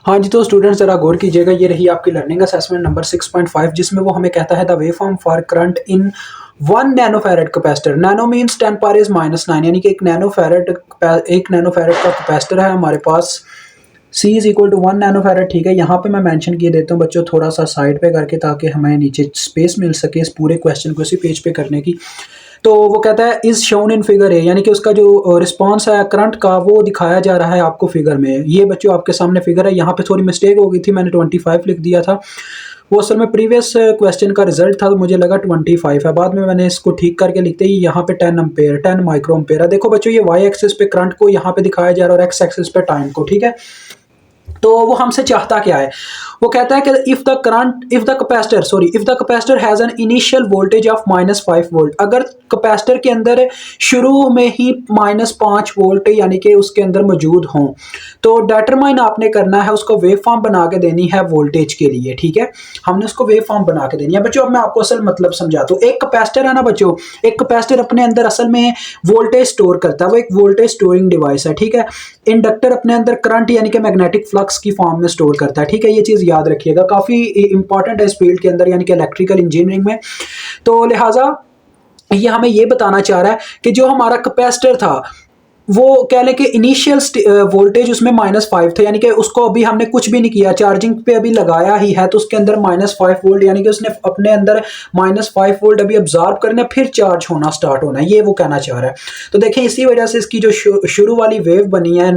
हाँ जी, तो स्टूडेंट्स ज़रा गौर कीजिएगा, ये रही आपकी लर्निंग असेसमेंट नंबर 6.5 जिसमें वो हमें कहता है the waveform for current in 1 nanofarad capacitor. Nano means 10 power is -9 यानी कि एक नैनोफैरड का कैपेसिटर है हमारे पास। C is equal to 1 nanofarad. ठीक है, यहाँ पे मैं मेंशन किए देता हूँ बच्चों थोड़ा सा साइड पे करके, ताकि हमें नीचे स्पेस मिल सके इस पूरे क्वेश्चन को इसी पेज पे करने की। तो वो कहता है is shown in figure A, यानी कि उसका जो रिस्पांस है करंट का वो दिखाया जा रहा है आपको फिगर में। ये बच्चों आपके सामने फिगर है। यहाँ पे थोड़ी मिस्टेक हो गई थी, मैंने 25 लिख दिया था, वो असल में प्रीवियस क्वेश्चन का रिजल्ट था, तो मुझे लगा 25 है। बाद में मैंने इसको ठीक करके लिखते ही यहाँ पे 10 एम्पेयर 10 माइक्रो एम्पेयर है। देखो बच्चों, ये वाई एक्सिस पे करंट को यहाँ पे दिखाया जा रहा है और एक्स एक्सिस पे टाइम को। ठीक है, तो वो हमसे चाहता क्या है, वो कहता है कि if the capacitor has an initial voltage of -5 volt, अगर कैपेसिटर के अंदर शुरू में ही -5 वोल्ट यानी कि उसके अंदर मौजूद हों, तो डिटरमाइन आपने करना है, उसको वेव फॉर्म बना के देनी है वोल्टेज के लिए। ठीक है, हमने उसको वेव फॉर्म बना के देनी है बच्चों। अब मैं आपको असल मतलब समझाता हूँ। एक कैपेसिटर है ना बच्चों, एक कैपेसिटर अपने अंदर असल में वोल्टेज स्टोर करता है, वो एक वोल्टेज स्टोरिंग डिवाइस है। ठीक है, इंडक्टर अपने अंदर करंट यानी कि मैग्नेटिक फ्लक्स की फॉर्म में स्टोर करता है। ठीक है, ये चीज़ याद रखिएगा, काफ़ी इंपॉर्टेंट है इस फील्ड के अंदर यानी कि इलेक्ट्रिकल इंजीनियरिंग में। तो लिहाजा ये हमें ये बताना चाह रहा है कि जो हमारा कैपेसिटर था वो कह लें कि इनिशियल वोल्टेज उसमें -5 था, यानी कि उसको अभी हमने कुछ भी नहीं किया, चार्जिंग पे अभी लगाया ही है, तो उसके अंदर -5 वोल्ट यानी कि उसने अपने अंदर -5 वोल्ट अभी ऑब्जॉर्व करना, फिर चार्ज होना स्टार्ट होना है, ये वो कहना चाह रहा है। तो देखें, इसी वजह से इसकी जो शुरू वाली वेव बनी है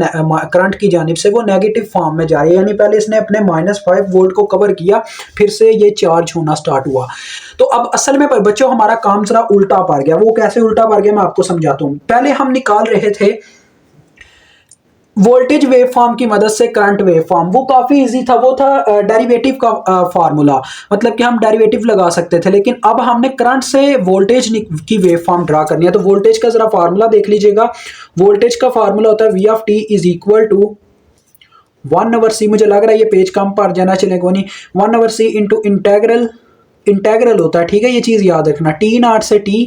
करंट की जानिब से, वो नेगेटिव फॉर्म में जा रही है, यानी पहले इसने अपने -5 वोल्ट को कवर किया, फिर से ये चार्ज होना स्टार्ट हुआ। तो अब असल में बच्चों हमारा काम जरा उल्टा पड़ गया। वो कैसे उल्टा पड़ गया मैं आपको समझाता हूँ। पहले हम निकाल रहे थे वोल्टेज वेव फॉर्म की मदद से करंट वेव फॉर्म, वो काफी इजी था, वो था डेरिवेटिव का फार्मूला, मतलब कि हम डेरिवेटिव लगा सकते थे। लेकिन अब हमने करंट से वोल्टेज की वेव फॉर्म ड्रा करनी है। तो वोल्टेज का जरा फार्मूला देख लीजिएगा। वोल्टेज का फार्मूला होता है V of T is equal to 1/c, मुझे लग रहा है ये पेज कम पर जाना, चले को नहीं, 1/c इंटू इंटेग्रल होता है। ठीक है, ये चीज याद रखना, T0 से T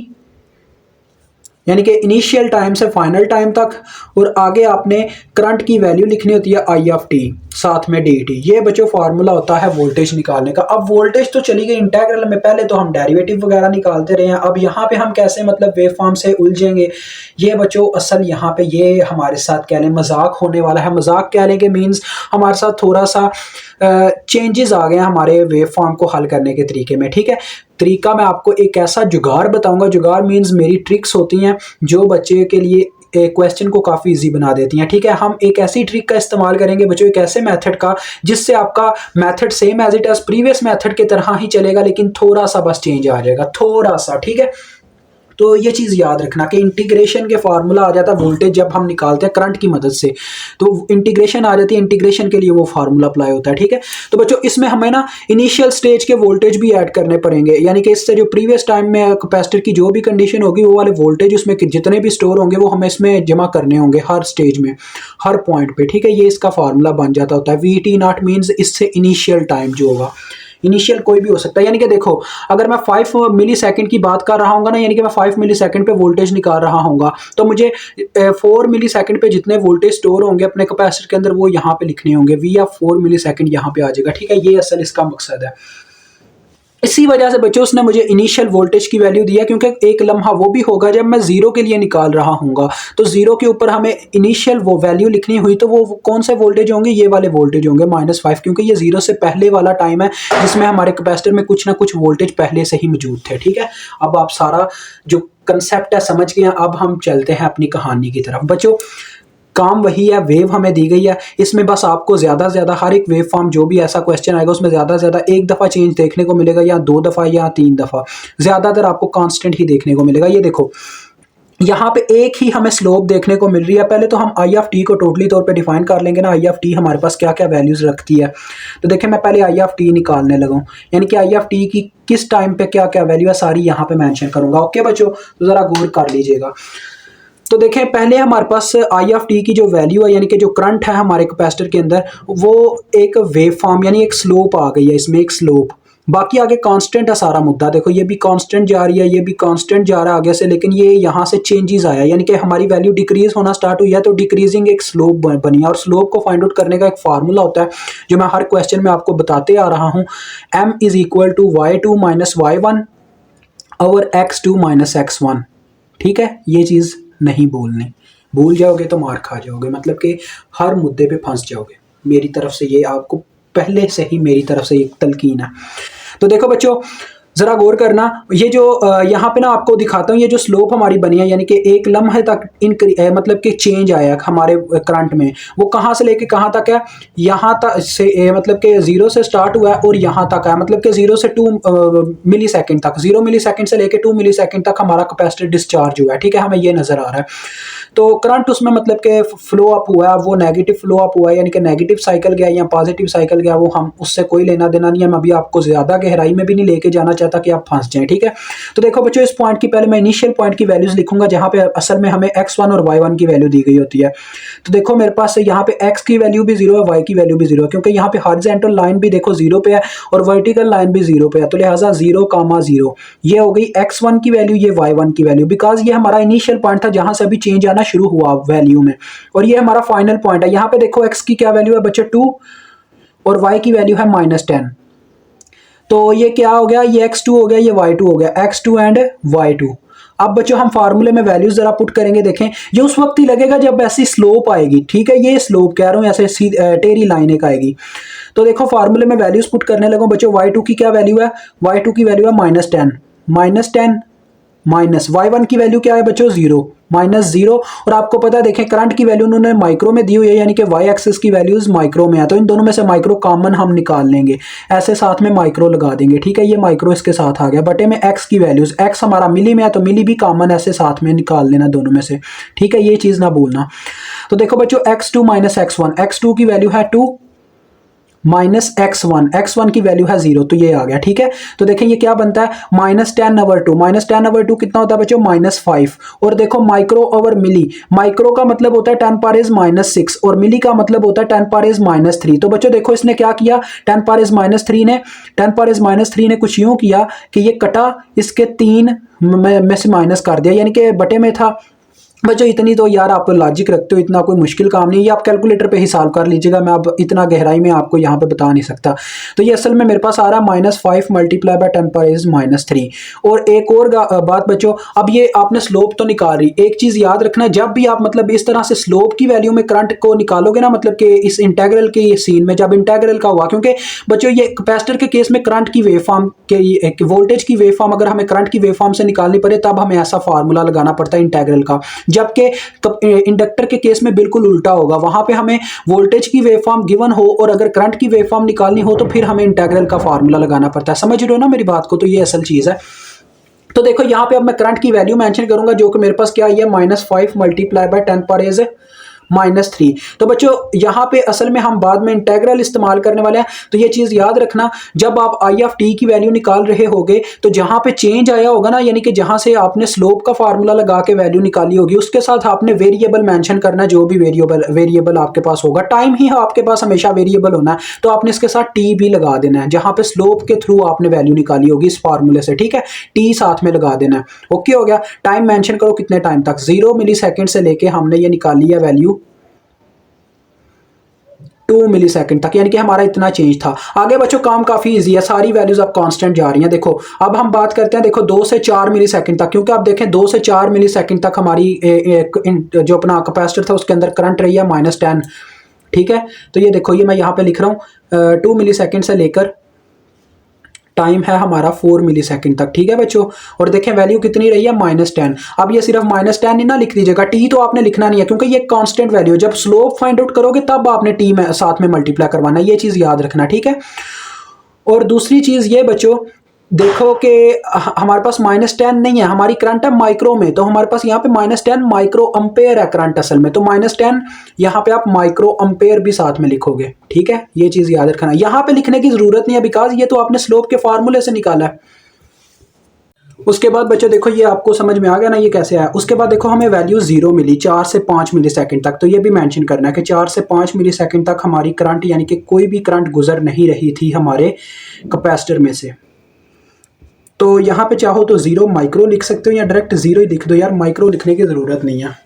यानी कि इनिशियल टाइम से फाइनल टाइम तक, और आगे आपने करंट की वैल्यू लिखनी होती है I ऑफ टी, साथ में dt। ये बच्चों फार्मूला होता है वोल्टेज निकालने का। अब वोल्टेज तो चली गई इंटीग्रल में, पहले तो हम डेरिवेटिव वगैरह निकालते रहे हैं। अब यहाँ पे हम कैसे मतलब वेव फॉर्म से उलझेंगे, ये बच्चों असल यहाँ पे ये हमारे साथ कह लें मजाक होने वाला है। मजाक कह लें कि मीन्स हमारे साथ थोड़ा सा चेंजेस आ गए हैं हमारे वेव फॉर्म को हल करने के तरीके में। ठीक है, तरीका मैं आपको एक ऐसा जुगाड़ बताऊंगा, जुगाड़ मीन्स मेरी ट्रिक्स होती हैं जो बच्चे के लिए क्वेश्चन को काफ़ी इजी बना देती हैं। ठीक है, हम एक ऐसी ट्रिक का इस्तेमाल करेंगे बच्चों, एक ऐसे मेथड का जिससे आपका method same as it as previous method की तरह ही चलेगा, लेकिन थोड़ा सा बस चेंज आ जाएगा, थोड़ा सा। ठीक है, तो ये चीज़ याद रखना कि इंटीग्रेशन के फार्मूला आ जाता है वोल्टेज जब हम निकालते हैं करंट की मदद से, तो इंटीग्रेशन आ जाती है, इंटीग्रेशन के लिए वो फार्मूला अप्लाई होता है। ठीक है, तो बच्चों इसमें हमें ना इनिशियल स्टेज के वोल्टेज भी ऐड करने पड़ेंगे, यानी कि इससे जो प्रीवियस टाइम में कैपेसिटर की जो भी कंडीशन होगी, वो वाले वोल्टेज उसमें जितने भी स्टोर होंगे वो हमें इसमें जमा करने होंगे हर स्टेज में, हर पॉइंट पे। ठीक है, ये इसका फार्मूला बन जाता होता है। VT0 मीन्स इससे इनिशियल टाइम जो होगा, इनिशियल कोई भी हो सकता है। यानी कि देखो, अगर मैं 5 मिली सेकेंड की बात कर रहा हूँ ना, यानी कि मैं 5 मिली सेकेंड पे वोल्टेज निकाल रहा हूँ, तो मुझे 4 मिली सेकेंड पे जितने वोल्टेज स्टोर होंगे अपने कैपेसिटर के अंदर वो यहाँ पे लिखने होंगे। V ऑफ 4 मिली सेकेंड यहाँ पे आ जाएगा। ठीक है, ये असल इसका मकसद है। इसी वजह से बच्चों उसने मुझे इनिशियल वोल्टेज की वैल्यू दिया, क्योंकि एक लम्हा वो भी होगा जब मैं जीरो के लिए निकाल रहा हूँगा, तो जीरो के ऊपर हमें इनिशियल वो वैल्यू लिखनी हुई, तो वो कौन से वोल्टेज होंगे, ये वाले वोल्टेज होंगे -5, क्योंकि ये जीरो से पहले वाला टाइम है जिसमें हमारे कैपेसिटर में कुछ ना कुछ वोल्टेज पहले से ही मौजूद थे। ठीक है, अब आप सारा जो कंसेप्ट है समझ गए। अब हम चलते हैं अपनी कहानी की तरफ। बच्चों काम वही है, वेव हमें दी गई है, इसमें बस आपको ज़्यादा से ज़्यादा हर एक वेव फॉर्म जो भी ऐसा क्वेश्चन आएगा उसमें ज़्यादा से ज़्यादा एक दफ़ा चेंज देखने को मिलेगा, या 2 दफ़ा या 3 दफ़ा, ज़्यादातर आपको कांस्टेंट ही देखने को मिलेगा। ये देखो, यहाँ पे एक ही हमें स्लोप देखने को मिल रही है। पहले तो हम I ऑफ टी को टोटली तौर पे डिफाइन कर लेंगे ना, I ऑफ टी हमारे पास क्या क्या वैल्यूज रखती है। तो देखिए, मैं पहले I ऑफ टी निकालने लगा हूँ, यानी कि I ऑफ टी की किस टाइम पे क्या क्या वैल्यू है सारी यहाँ पे मेंशन करूंगा। ओके बच्चों, तो ज़रा गौर कर लीजिएगा। तो देखें, पहले हमारे पास I ऑफ टी की जो वैल्यू है, यानी कि जो करंट है हमारे कैपेसिटर के अंदर, वो एक वेव फॉर्म यानी एक स्लोप आ गई है, इसमें एक स्लोप बाकी आगे कांस्टेंट है सारा मुद्दा, देखो ये भी कांस्टेंट जा रही है, ये भी कांस्टेंट जा रहा है आगे से, लेकिन ये यहाँ से चेंजेस आया, यानी कि हमारी वैल्यू डिक्रीज होना स्टार्ट हुई है, तो डिक्रीजिंग एक स्लोप बनी है। और स्लोप को फाइंड आउट करने का एक फार्मूला होता है जो मैं हर क्वेश्चन में आपको बताते आ रहा हूँ, m is equal to y2 minus y1 और x2 माइनस x1। ठीक है, ये चीज़ नहीं भूलनी, भूल जाओगे तो मार खा जाओगे, मतलब कि हर मुद्दे पे फंस जाओगे। मेरी तरफ से ये आपको पहले से ही मेरी तरफ से एक तलकीन है। तो देखो बच्चों ज़रा गौर करना, ये जो यहाँ पे ना आपको दिखाता हूँ, ये जो स्लोप हमारी बनी है, यानी कि एक लम्हे तक मतलब कि चेंज आया हमारे करंट में, वो कहाँ से लेके कहाँ तक है, यहाँ तक से मतलब कि 0 से स्टार्ट हुआ है और यहाँ तक है, मतलब कि 0 से 2 मिली सेकेंड तक, 0 मिली सेकेंड से लेके 2 मिली सेकेंड तक हमारा कैपेसिटर डिस्चार्ज हुआ है। ठीक है, हमें ये नज़र आ रहा है। तो करंट उसमें मतलब कि फ्लो अप हुआ है, वो नेगेटिव फ्लो अप हुआ है, यानी कि नेगेटिव साइकिल गया या पॉजिटिव साइकिल गया, वो हम उससे कोई लेना देना नहीं है। मैं अभी आपको ज़्यादा गहराई में भी नहीं लेके जाना चाहता कि आप फंस जाएं। ठीक है, तो देखो बच्चों इस पॉइंट की पहले मैं इनिशियल पॉइंट की वैल्यूज लिखूंगा जहां पे असल में हमें x1 और y1 की वैल्यू दी गई होती है। तो देखो मेरे पास यहाँ पे x की वैल्यू भी 0 है, y की वैल्यू भी 0 है, क्योंकि यहाँ पे हॉरिजॉन्टल लाइन भी देखो 0 पे है और वर्टिकल लाइन भी 0 पे है, तो लिहाजा 0, ये हो गई x1 की वैल्यू, ये y1 की वैल्यू, बिकॉज ये हमारा इनिशियल पॉइंट था जहां से अभी चेंज आना शुरू हुआ वैल्यू में, और ये हमारा फाइनल पॉइंट है। यहाँ पे देखो x की क्या वैल्यू है बच्चे 2 और y की वैल्यू है -10, तो ये क्या हो गया, ये x2 हो गया, ये y2 हो गया, x2 एंड y2। अब बच्चों हम फार्मूले में वैल्यूज जरा पुट करेंगे, देखें ये उस वक्त ही लगेगा जब ऐसी स्लोप आएगी। ठीक है, ये स्लोप कह रहा हूं, ऐसे टेढ़ी लाइन एक आएगी। तो देखो फार्मूले में वैल्यूज पुट करने लगो बच्चों, y2 की क्या वैल्यू है, y2 की वैल्यू है -10 माइनस y1 की वैल्यू क्या है बच्चों 0, -0। और आपको पता है देखें करंट की वैल्यू उन्होंने माइक्रो में दी हुई है, यानी कि y एक्सिस की वैल्यूज माइक्रो में है, तो इन दोनों में से माइक्रो कॉमन हम निकाल लेंगे, ऐसे साथ में माइक्रो लगा देंगे। ठीक है, ये माइक्रो इसके साथ आ गया, बटे में x की वैल्यूज, x हमारा मिली में है तो मिली भी कॉमन ऐसे साथ में निकाल लेना दोनों में से। ठीक है, ये चीज ना भूलना। तो देखो बच्चों x2 माइनस x1, x2 की वैल्यू है 2 माइनस x1 की वैल्यू है 0, तो ये आ गया। ठीक है, तो देखें ये क्या बनता है, -10/2 कितना होता है बच्चों -5। और देखो माइक्रो ओवर मिली, माइक्रो का मतलब होता है 10⁻⁻6 और मिली का मतलब होता है 10⁻⁻3। तो बच्चों देखो इसने क्या किया, 10⁻3 ने कुछ यूं किया कि ये कटा इसके 3 में से माइनस कर दिया, यानी कि बटे में था। बच्चों इतनी तो यार आप लॉजिक रखते हो, इतना कोई मुश्किल काम नहीं है, ये आप कैलकुलेटर पे ही सॉल्व कर लीजिएगा, मैं अब इतना गहराई में आपको यहाँ पे बता नहीं सकता। तो ये असल में मेरे पास आ रहा है -5 मल्टीप्लाई बाय 10⁻⁻3। और एक और बात बच्चों, अब ये आपने स्लोप तो निकाल रही, एक चीज़ याद रखना, जब भी आप मतलब इस तरह से स्लोप की वैल्यू में करंट को निकालोगे ना, मतलब कि इस इंटेग्रल के सीन में जब इंटेग्रल का हुआ, क्योंकि बच्चों ये कैपेसिटर के केस में करंट की वेव फॉर्म के वोल्टेज की वेव फॉर्म अगर हमें करंट की वेव फॉर्म से निकालनी पड़े तब हमें ऐसा फार्मूला लगाना पड़ता है इंटेग्रल का, जबकि इंडक्टर के केस में बिल्कुल उल्टा होगा, वहां पे हमें वोल्टेज की वेवफॉर्म गिवन हो और अगर करंट की वेवफॉर्म निकालनी हो तो फिर हमें इंटीग्रल का फार्मूला लगाना पड़ता है। समझ रहे हो ना मेरी बात को, तो ये असल चीज है। तो देखो यहाँ पे अब मैं करंट की वैल्यू मेंशन करूंगा जो कि मेरे पास क्या है, -5 मल्टीप्लाई बाय 10⁻⁻3। तो बच्चों यहाँ पे असल में हम बाद में इंटेग्रल इस्तेमाल करने वाले हैं, तो ये चीज़ याद रखना, जब आप आई ऑफ टी की वैल्यू निकाल रहे होगे तो जहाँ पे चेंज आया होगा ना, यानी कि जहाँ से आपने स्लोप का फार्मूला लगा के वैल्यू निकाली होगी, उसके साथ आपने वेरिएबल मेंशन करना, जो भी वेरिएबल आपके पास होगा। टाइम ही आपके पास हमेशा वेरिएबल होना है, तो आपने इसके साथ टी भी लगा देना है, जहाँ पे स्लोप के थ्रू आपने वैल्यू निकाली होगी इस फार्मूले से। ठीक है, टी साथ में लगा देना है। ओके हो गया। टाइम मेंशन करो कितने टाइम तक, 0 मिली सेकेंड से लेके हमने ये निकाली है वैल्यू 2 मिली सेकेंड तक, यानी कि हमारा इतना चेंज था। आगे बच्चों काम काफी इजी है, सारी वैल्यूज अब कांस्टेंट जा रही हैं। देखो अब हम बात करते हैं, देखो 2 से 4 मिली सेकेंड तक, क्योंकि आप देखें 2 से 4 मिली सेकेंड तक हमारी जो अपना कैपेसिटर था उसके अंदर करंट रही है -10। ठीक है, तो ये देखो, ये मैं यहाँ पे लिख रहा हूँ 2 मिली सेकेंड से लेकर टाइम है हमारा 4 मिली सेकेंड तक। ठीक है बच्चों, और देखें वैल्यू कितनी रही है -10। अब ये सिर्फ -10 ही ना लिख दीजिएगा, टी तो आपने लिखना नहीं है क्योंकि ये कांस्टेंट वैल्यू है, जब स्लोप फाइंड आउट करोगे तब आपने टी में साथ में मल्टीप्लाई करवाना है, ये चीज़ याद रखना। ठीक है, और दूसरी चीज़ ये बच्चों, देखो कि हमारे पास -10 नहीं है, हमारी करंट है माइक्रो में, तो हमारे पास यहाँ पे -10 माइक्रो अम्पेयर है करंट असल में, तो -10 यहाँ पे आप माइक्रो अम्पेयर भी साथ में लिखोगे। ठीक है, ये चीज़ याद रखना, यहाँ पे लिखने की जरूरत नहीं है बिकॉज ये तो आपने स्लोप के फार्मूले से निकाला है। उसके बाद बच्चों देखो ये आपको समझ में आ गया ना ये कैसे आया। उसके बाद देखो हमें वैल्यू 0 मिली 4 से 5 मिली सेकेंड तक, तो ये भी मेंशन करना है कि 4 से 5 मिली सेकेंड तक हमारी करंट यानी कि कोई भी करंट गुजर नहीं रही थी हमारे कैपेसिटर में से। तो यहाँ पे चाहो तो 0 माइक्रो लिख सकते हो या डायरेक्ट 0 ही लिख दो यार, माइक्रो लिखने की ज़रूरत नहीं है।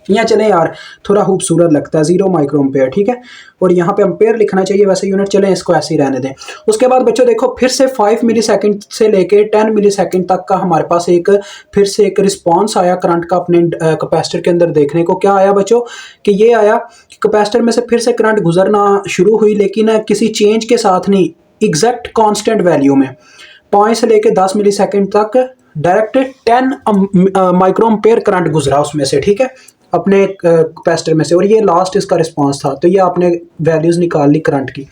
यहाँ चले यार थोड़ा खूबसूरत लगता है 0 माइक्रो एम्पेयर, ठीक है। और यहाँ पे एम्पेयर लिखना चाहिए, वैसे यूनिट चलें इसको ऐसे ही रहने दें। उसके बाद बच्चों देखो फिर से 5 मिली सेकेंड से लेके 10 मिली सेकेंड तक का हमारे पास एक फिर से एक रिस्पॉन्स आया करंट का अपने कैपेसिटर के अंदर। देखने को क्या आया बच्चों कि ये आया कि कैपेसिटर में से फिर से करंट गुजरना शुरू हुई, लेकिन किसी चेंज के साथ नहीं, एग्जैक्ट कॉन्स्टेंट वैल्यू में 5 से लेके 10 मिली सेकेंड तक डायरेक्ट 10 माइक्रो एम्पेयर करंट गुजरा उसमें से, ठीक है, अपने कैपेसिटर में से। और ये लास्ट इसका रिस्पांस था। तो ये आपने वैल्यूज़ निकाल ली करंट की।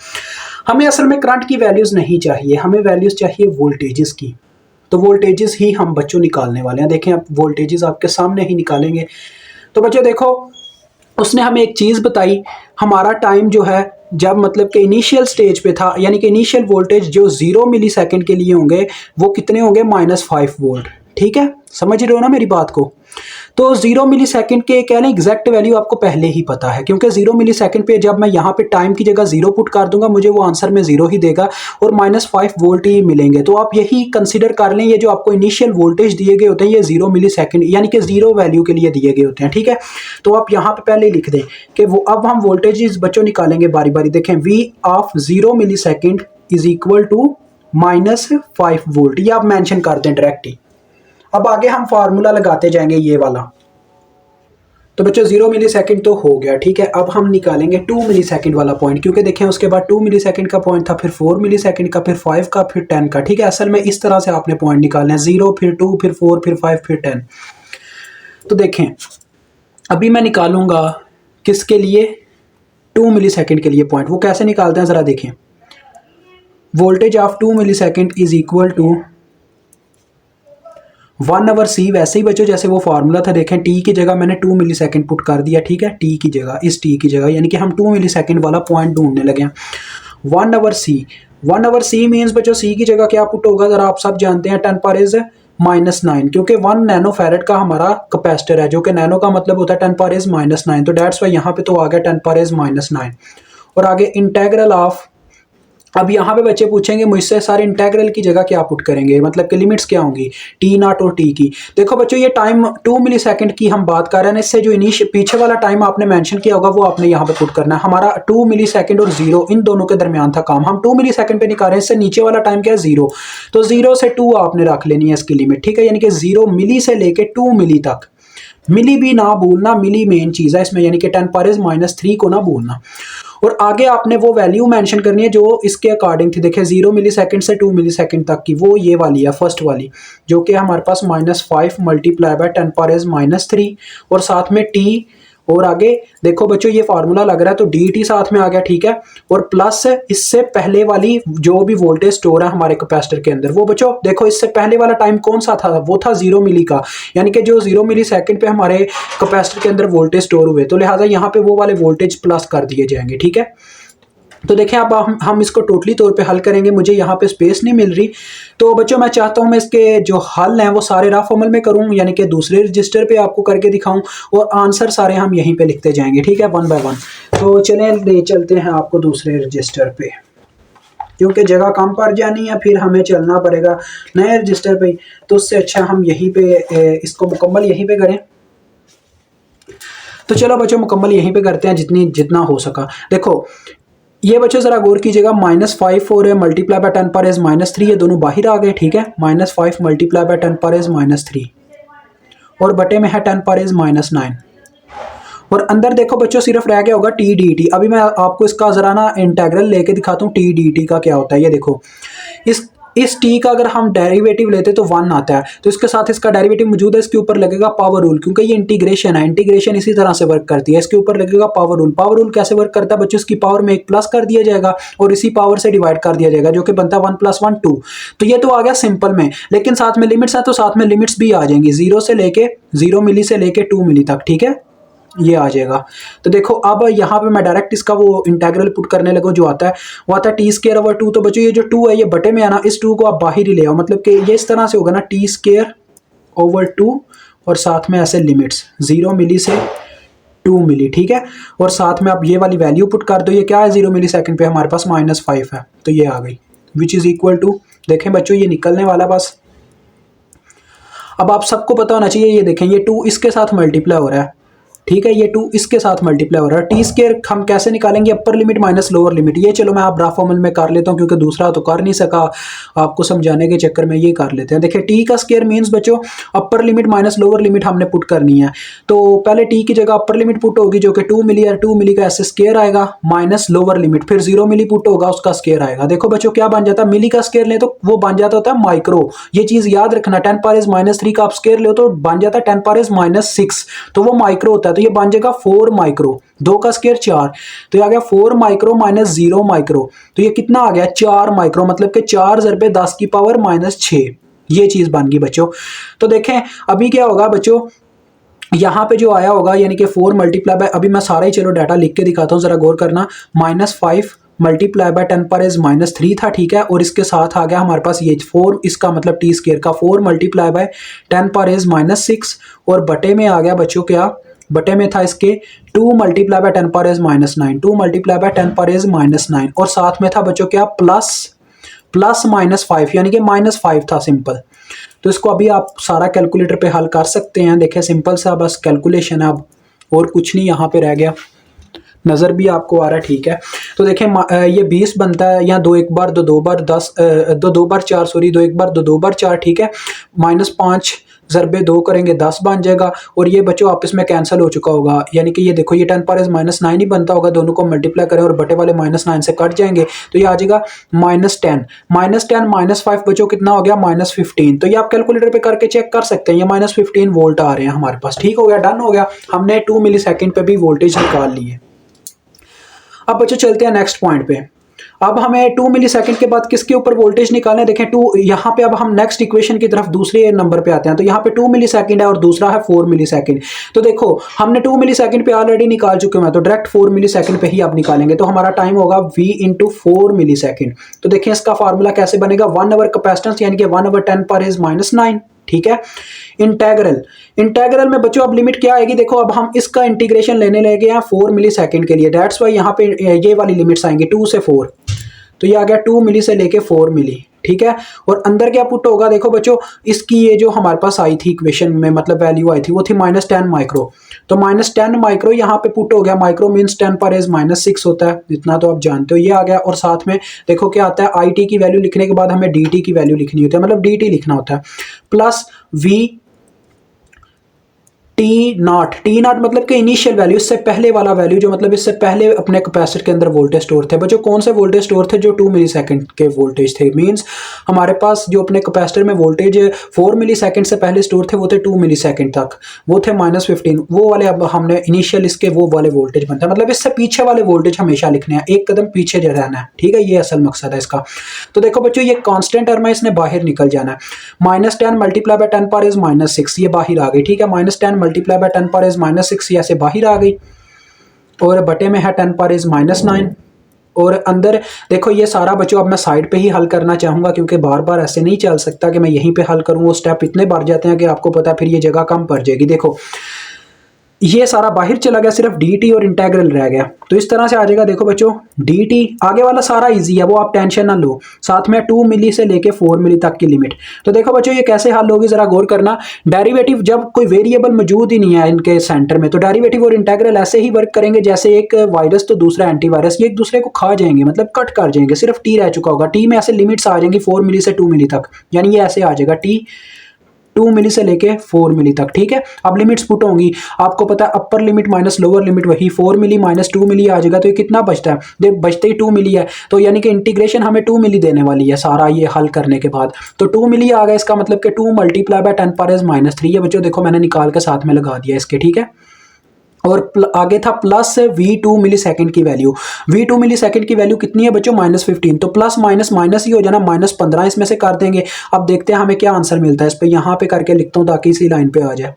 हमें असल में करंट की वैल्यूज़ नहीं चाहिए, हमें वैल्यूज़ चाहिए वोल्टेजेस की। तो वोल्टेजेस ही हम बच्चों निकालने वाले हैं। देखें आप वोल्टेजेस आपके सामने ही निकालेंगे। तो बच्चों देखो उसने हमें एक चीज़ बताई, हमारा टाइम जो है जब मतलब कि इनिशियल स्टेज पे था, यानी कि इनिशियल वोल्टेज जो 0 मिली सेकेंड के लिए होंगे वो कितने होंगे -5 वोल्ट, ठीक है। समझ रहे हो ना मेरी बात को। तो 0 मिली सेकेंड के कह लें एग्जैक्ट वैल्यू आपको पहले ही पता है, क्योंकि 0 मिली सेकेंड पे जब मैं यहाँ पे टाइम की जगह 0 पुट कर दूंगा मुझे वो आंसर में 0 ही देगा और -5 वोल्ट ही मिलेंगे। तो आप यही कंसीडर कर लें, ये जो आपको इनिशियल वोल्टेज दिए गए होते हैं ये 0 मिली सेकेंड यानी कि 0 वैल्यू के लिए दिए गए होते हैं, ठीक है। तो आप यहाँ पे पहले लिख दें कि वो अब हम वोल्टेज बच्चों निकालेंगे बारी बारी। देखें V of 0 millisecond is equal to -5 volt, ये आप मेंशन कर दें डायरेक्ट ही। अब आगे हम फार्मूला लगाते जाएंगे ये वाला। तो बच्चों 0 मिली सेकेंड तो हो गया, ठीक है। अब हम निकालेंगे 2 मिली सेकेंड वाला पॉइंट, क्योंकि देखें उसके बाद 2 मिली सेकेंड का पॉइंट था, फिर 4 मिली सेकेंड का, फिर 5 का, फिर 10 का, ठीक है। असल में इस तरह से आपने पॉइंट निकालना है, 0 फिर 2 फिर 4 फिर 5 फिर 10। तो देखें अभी मैं निकालूंगा किसके लिए, 2 मिली सेकेंड के लिए पॉइंट। वो कैसे निकालते हैं ज़रा देखें। Voltage of 2 millisecond is equal to 1/c। वैसे ही बच्चों जैसे वो फार्मूला था, देखें टी की जगह मैंने 2 मिली सेकेंड पुट कर दिया, ठीक है। टी की जगह, इस टी की जगह, यानी कि हम 2 मिली सेकेंड वाला पॉइंट ढूंढने लगे हैं। 1/c, 1/c मीन्स बच्चों सी की जगह क्या पुट होगा ज़रा आप सब जानते हैं, 10 पावर इज -9, क्योंकि 1 नैनो फैरेड का हमारा कैपेसिटर है, जो कि नैनो का मतलब होता है 10 पावर इज -9। तो डेट्स वाई यहाँ पे तो आ गया 10 पावर इज -9। और आगे इंटेग्रल ऑफ, अब यहाँ पे बच्चे पूछेंगे मुझसे सारे इंटेग्रल की जगह क्या पुट करेंगे, मतलब कि लिमिट्स क्या होंगी T0 और T की। देखो बच्चों ये टाइम 2 मिली सेकेंड की हम बात कर रहे हैं, इससे जो पीछे वाला टाइम आपने मेंशन किया होगा वो आपने यहाँ पे पुट करना है। हमारा 2 मिली सेकेंड और 0 इन दोनों के दरमियान था काम, हम 2 मिली सेकेंड पे निकाल रहे हैं, इससे नीचे वाला टाइम क्या है 0। तो 0 से 2 आपने रख लेनी है इसकी लिमिट, ठीक है। यानी कि 0 मिली से लेके 2 मिली तक, मिली भी ना भूलना, मिली मेन चीज़ है इसमें, यानी कि 10 पावर इज -3 को ना भूलना। और आगे आपने वो वैल्यू मेंशन करनी है जो इसके अकॉर्डिंग थी। देखिए 0 मिली सेकेंड से 2 मिली सेकेंड तक की, वो ये वाली है फर्स्ट वाली, जो कि हमारे पास -5 मल्टीप्लाई बाय 10 पावर इज -3 और साथ में t। और आगे देखो बच्चों ये फार्मूला लग रहा है तो dt साथ में आ गया, ठीक है। और प्लस इससे पहले वाली जो भी वोल्टेज स्टोर है हमारे कैपेसिटर के अंदर, वो बच्चों देखो इससे पहले वाला टाइम कौन सा था, वो था 0 मिली का, यानी कि जो 0 मिली सेकेंड पे हमारे कैपेसिटर के अंदर वोल्टेज स्टोर हुए, तो लिहाजा यहाँ पे वो वाले वोल्टेज प्लस कर दिए जाएंगे, ठीक है। तो देखें अब हम इसको टोटली तौर पे हल करेंगे, मुझे यहाँ पे स्पेस नहीं मिल रही। तो बच्चों मैं चाहता हूँ मैं इसके जो हल हैं वो सारे रफ अमल में करूँ, यानी कि दूसरे रजिस्टर पे आपको करके दिखाऊं और आंसर सारे हम यहीं पे लिखते जाएंगे, ठीक है, 1 बाय 1। तो चलें ले चलते हैं आपको दूसरे रजिस्टर पे, क्योंकि जगह कम पड़ जानी है, फिर हमें चलना पड़ेगा नए रजिस्टर पे। तो उससे अच्छा हम यहीं पे इसको मुकम्मल यहीं पे करें। तो चलो बच्चों मुकम्मल यहीं पे करते हैं जितना हो सका। देखो ये बच्चों जरा गौर कीजिएगा, -5 और मल्टीप्लाई बाय 10 पावर इज -3, ये दोनों बाहर आ गए, ठीक है। -5 मल्टीप्लाई बाय 10 पावर इज -3 और बटे में है 10 पावर इज -9। और अंदर देखो बच्चों सिर्फ रह गया होगा टी डी टी। अभी मैं आपको इसका जरा ना इंटेग्रल लेके दिखाता हूँ टी डी टी का क्या होता है। ये देखो इस t का अगर हम डेरिवेटिव लेते तो 1 आता है, तो इसके साथ इसका डेरिवेटिव मौजूद है, इसके ऊपर लगेगा पावर रूल, क्योंकि ये इंटीग्रेशन है, इंटीग्रेशन इसी तरह से वर्क करती है। इसके ऊपर लगेगा पावर रूल। पावर रूल कैसे वर्क करता है बच्चों, इसकी पावर में एक प्लस कर दिया जाएगा और इसी पावर से डिवाइड कर दिया जाएगा, जो कि बनता है 1 + 1 2। तो ये तो आ गया सिंपल में, लेकिन साथ में लिमिट्स है तो साथ में लिमिट्स भी आ जाएंगी 0 मिली से लेके 2 मिली तक, ठीक है। ये आ जाएगा। तो देखो अब यहाँ पे मैं डायरेक्ट इसका वो इंटेग्रल पुट करने लगूँ, जो आता है वो आता है टी स्केयर ओवर 2। तो बच्चों ये जो 2 है ये बटे में आना, इस 2 को आप बाहर ही ले आओ, मतलब कि ये इस तरह से होगा ना, टी स्केयर ओवर 2 और साथ में ऐसे लिमिट्स 0 मिली से 2 मिली, ठीक है। और साथ में आप ये वाली वैल्यू पुट कर दो, ये क्या है 0 मिली सेकेंड पे हमारे पास -5 है, तो ये आ गई विच इज़ इक्वल टू, देखें बच्चों ये निकलने वाला बस। अब आप सबको पता होना चाहिए, ये देखें ये 2 इसके साथ मल्टीप्लाई हो रहा है, ठीक है, ये 2 इसके साथ मल्टीप्लाई हो रहा है। टी स्केयर हम कैसे निकालेंगे, upper limit minus lower limit. ये चलो मैं आप ग्राफ फॉर्मूले में कर लेता हूँ क्योंकि दूसरा तो कर नहीं सका, आपको समझाने के चक्कर में ये कर लेते हैं। देखिए टी का स्केयर मीन्स बच्चों upper limit minus lower limit हमने पुट करनी है। तो पहले टी की जगह अपर लिमिट पुट होगी जो कि 2 मिली है, 2 मिली का ऐसे स्केयर आएगा माइनस लोअर लिमिट, फिर 0 मिली पुट होगा उसका स्केयर आएगा। देखो बच्चों क्या बन जाता है, मिली का स्केयर ले तो वो बन जाता होता है माइक्रो, ये चीज याद रखना। 10 पावर इज -3 का आप स्केयर ले तो बन जाता है 10 पावर इज -6, तो वो माइक्रो होता है, तो ये बन जाएगा 4 माइक्रो, 2 का स्केयर 4, तो ये आ गया 4 माइक्रो माइनस 0 माइक्रो, तो ये कितना आ गया 4 माइक्रो, मतलब कि 4 ज़रबे 10 की पावर -6, ये चीज बन गई बच्चों। तो देखें अभी क्या होगा बच्चों, यहाँ पे जो आया होगा यानी कि 4 मल्टीप्लाई बाय, अभी मैं सारा ही चलो डाटा लिख के दिखाता हूँ, जरा गौर करना। -5 मल्टीप्लाई बाय 10 पावर इज -3 था, ठीक है, और इसके साथ आ गया हमारे पास ये 4, इसका मतलब टी स्केयर का 4 मल्टीप्लाई बाय 10 पावर इज -6, और बटे में आ गया बच्चों क्या, बटे में था इसके 2 multiply by 10 power is -9, 2 multiply by 10 power is -9, और साथ में था बच्चों क्या प्लस -5 यानी कि -5 था सिंपल। तो इसको अभी आप सारा कैलकुलेटर पे हल कर सकते हैं, देखें सिंपल सा बस कैलकुलेशन है अब, और कुछ नहीं यहाँ पे रह गया, नज़र भी आपको आ रहा है, ठीक है। तो देखें ये 20 बनता है, या 2 एक बार 2 2 बार 10 2 बार 4 सॉरी 2 एक बार 2 बार 4, ठीक है, -5 ज़रबे 2 करेंगे 10 बन जाएगा, और ये बच्चों आपस में कैंसिल हो चुका होगा, यानी कि ये देखो ये 10 पावर -9 ही बनता होगा, दोनों को मल्टीप्लाई करें और बटे वाले -9 से कट जाएंगे, तो ये आ जाएगा -10 -5 बच्चों कितना हो गया -15। तो ये आप कैलकुलेटर पे करके चेक कर सकते हैं, ये -15 वोल्ट आ रहे हैं हमारे पास, ठीक हो गया, डन हो गया, हमने 2 मिली सेकेंड पे भी वोल्टेज निकाल ली है। अब बच्चों चलते हैं नेक्स्ट पॉइंट पे। अब हमें 2 मिली सेकेंड के बाद किसके ऊपर वोल्टेज निकालना है, देखें 2 यहाँ पे, अब हम नेक्स्ट इक्वेशन की तरफ दूसरे नंबर पे आते हैं। तो यहाँ पे 2 मिली सेकेंड है और दूसरा है 4 मिली सेकेंड। तो देखो हमने 2 मिली सेकेंड पे ऑलरेडी निकाल चुके हैं, तो डायरेक्ट 4 मिली सेकेंड पे ही आप निकालेंगे, तो हमारा टाइम होगा v इंटू 4 मिली सेकेंड। तो देखिए इसका फार्मूला कैसे बनेगा, 1 ओवर कैपेसिटेंस यानी कि 1 ओवर 10 पावर इज -9, ठीक है। इंटेग्रल में बच्चों अब लिमिट क्या आएगी, देखो अब हम इसका इंटीग्रेशन लेने लगे हैं 4 मिली सेकेंड के लिए, दैट्स वाई यहाँ पे ये वाली लिमिट्स आएंगी 2 से 4, तो ये आ गया 2 मिली से लेके 4 मिली, ठीक है। और अंदर क्या पुट होगा, देखो बच्चों इसकी ये जो हमारे पास आई थी इक्वेशन में, मतलब वैल्यू आई थी वो थी -10 माइक्रो, तो -10 माइक्रो यहाँ पे पुट हो गया, माइक्रो मीन्स 10 पावर इज -6 होता है, इतना तो आप जानते हो, ये आ गया। और साथ में देखो क्या आता है, आई टी की वैल्यू लिखने के बाद हमें डी टी की वैल्यू लिखनी होती है, मतलब डी टी लिखना होता है, प्लस वी टी नॉट मतलब कि इनिशियल वैल्यू, इससे पहले वाला वैल्यू, जो मतलब इससे पहले अपने कैपेसिटर के अंदर वोल्टेज स्टोर थे बच्चों, कौन से वोल्टेज स्टोर थे, जो 2 मिली सेकेंड के वोल्टेज थे, मींस हमारे पास जो अपने कैपेसिटर में वोल्टेज 4 मिली सेकेंड से पहले स्टोर थे वो थे 2 मिली सेकेंड तक, वो थे -15, वो वाले अब हमने इनिशियल इसके वो वाले वोल्टेज बनता है, मतलब इससे पीछे वाले वोल्टेज हमेशा लिखने हैं, एक कदम पीछे जो रहना है, ठीक है, ये असल मकसद है इसका। तो देखो बच्चों ये कांस्टेंट टर्म है, इसने बाहर निकल जाना है, -10 मल्टीप्लाई बाय 10 पावर इज -6, ये बाहर आ गई, ठीक है, -10 मल्टीप्लाई बाय 10 पावर इज -6 ऐसे बाहर आ गई, और बटे में है 10 पावर इज -9, और अंदर देखो ये सारा बच्चों अब मैं साइड पे ही हल करना चाहूंगा क्योंकि बार बार ऐसे नहीं चल सकता कि मैं यहीं पे हल करूं, वो स्टेप इतने बढ़ जाते हैं कि आपको पता है फिर ये जगह कम पड़ जाएगी। देखो ये सारा बाहर चला गया, सिर्फ डी टी और इंटेग्रल रह गया, तो इस तरह से आ जाएगा। देखो बच्चों डी टी आगे वाला सारा इजी है, वो आप टेंशन ना लो, साथ में 2 मिली से लेके 4 मिली तक की लिमिट। तो देखो बच्चों ये कैसे हल होगी, जरा गौर करना। डेरिवेटिव जब कोई वेरिएबल मौजूद ही नहीं है इनके सेंटर में, तो डेरिवेटिव और इंटेग्रल ऐसे ही वर्क करेंगे जैसे एक वायरस तो दूसरा एंटीवायरस, ये एक दूसरे को खा जाएंगे, मतलब कट कर जाएंगे, सिर्फ टी रह चुका होगा, टी में ऐसे लिमिट्स आ जाएंगी 4 मिली से 2 मिली तक, यानी ये ऐसे आ जाएगा टी 2 मिली से लेके 4 मिली तक, ठीक है। अब लिमिट्स पुट होंगी, आपको पता है upper limit minus lower limit वही 4 मिली माइनस 2 मिली आ जाएगा, तो ये कितना बचता है, देख बचते ही 2 मिली है, तो यानी कि इंटीग्रेशन हमें 2 मिली देने वाली है सारा ये हल करने के बाद, तो 2 मिली आ गया, इसका मतलब कि 2 मल्टीप्लाई बाय 10 पावर इज -3 है बच्चों, देखो मैंने निकाल के साथ में लगा दिया इसके, ठीक है। और आगे था प्लस v2 मिली सेकेंड की वैल्यू, v2 मिली सेकेंड की वैल्यू कितनी है बच्चों -15, तो प्लस माइनस माइनस ही हो जाना, -15 इसमें से कर देंगे। अब देखते हैं हमें क्या आंसर मिलता है, इस पे यहाँ पे करके लिखता हूँ ताकि इसी लाइन पे आ जाए।